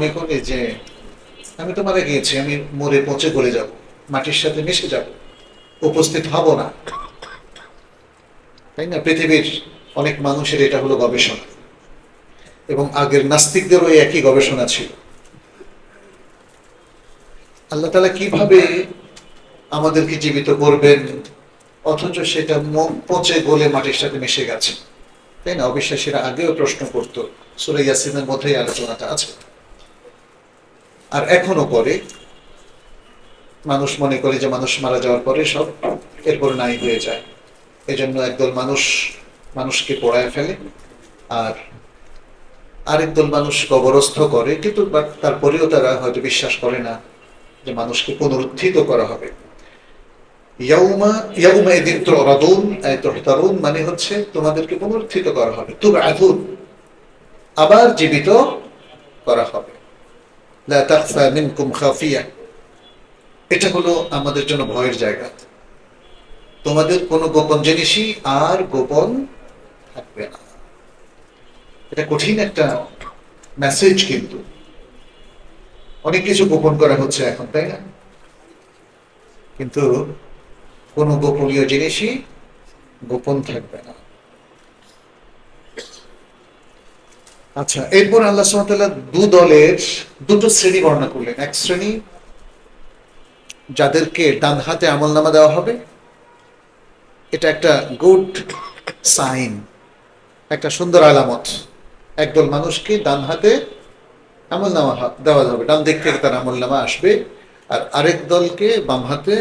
মনে করে যে আমি তো মারা গিয়েছি, আমি মরে পচে গলে যাব, মাটির সাথে মিশে যাব, উপস্থিত হব না, তাই না? পৃথিবীর অনেক মানুষের এটা হলো গবেষণা, এবং আগের নাস্তিকদেরও এই একই গবেষণা ছিল। আল্লাহ তাআলা কিভাবে আমাদেরকে জীবিত করবেন অথচ সেটা পচে গলে মাটির সাথে মিশে গেছে, তাই না? অবিশ্বাসীরা আগেও প্রশ্ন করত, সূরা ইয়াসিনের মধ্যেই আলোচনাটা আছে, আর এখনো করে। মানুষ মনে করে যে মানুষ মারা যাওয়ার পরে সব এরপর নাই হয়ে যায়, এজন্য একদল মানুষ মানুষকে পোড়ায় ফেলে, আর আরেক দল মানুষ কবরস্থ করে, কিন্তু তারপরেও তারা হয়তো বিশ্বাস করে না যে মানুষকে পুনরুত্থিত করা হবে। ইয়াউমা ইয়াউমা ইদিন তুরাদুন আই তুহতারুন মানে হচ্ছে তোমাদেরকে পুনরুত্থিত করা হবে, তুবআথুন আবার জীবিত করা হবে। লা তাখফা মিনকুম খাফিয়া, এটা হলো আমাদের জন্য ভয়ের জায়গা। তোমাদের কোনো গোপন জিনিসই আর গোপন থাকবে না। এটা কঠিন একটা মেসেজ, কিন্তু অনেক কিছু গোপন করা হচ্ছে এখন, তাই না? কিন্তু কোনো গোপনীয় জিনিসই গোপন থাকবে না। আচ্ছা, এরপর আল্লাহ সুবহানাহু ওয়া তাআলা দুটো শ্রেণী বর্ণনা করলেন। এক শ্রেণী যাদেরকে ডান হাতে আমলনামা দেওয়া হবে, এটা একটা গুড সাইন, একটা সুন্দর আলামত। একদল মানুষকে ডান হাতে আমলনামা দেওয়া হবে, ডান দিক থেকে তার আমলনামা আসবে, আর আরেক দলকে বাম হাতে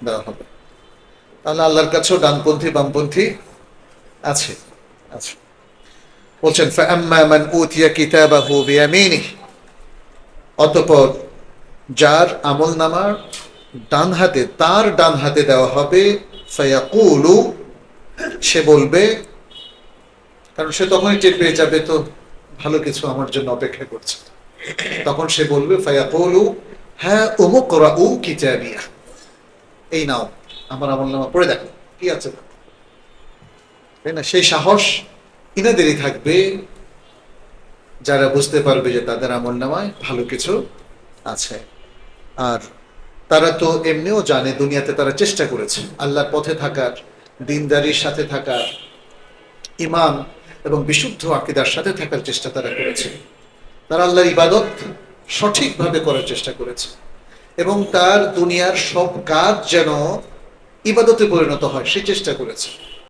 দেওয়া হবে। তাহলে আল্লাহর কাছেও ডানপন্থী বামপন্থী আছে আছে বলছেন ফাআম্মা মান উতিয়া কিতাবাহু বিয়ামিনিহি, অতঃপর যার আমলনামা ডান হাতে, তার ডান হাতে দেওয়া হবে, ফায়াকুলু, সে বলবে, কারণ সে তখনই টের পেয়ে যাবে তো ভালো কিছু আমার জন্য অপেক্ষা করছে, তখন সে বলবে ফায়াকুলু হ্যাঁ উমুকরাউ কিতাবিয়া, এই নাও আমার আমলনামা পড়ে দেখো কি আছে, তাই না? সেই সাহস ইনাদেরই থাকবে যারা বুঝতে পারবে যে তাদের আমলনামায় ভালো কিছু আছে। আর তারা তো এমনিও জানে দুনিয়াতে তারা চেষ্টা করেছে আল্লাহর পথে থাকার, দিনদারির সাথে থাকার, ইমান এবং বিশুদ্ধ আকীদার সাথে থাকার চেষ্টা তারা করেছে। তারা আল্লাহর ইবাদত সঠিকভাবে করার চেষ্টা করেছে, এবং তার দুনিয়ার সব কাজ যেন ইবাদতে পরিণত হয় সেই চেষ্টা করেছে।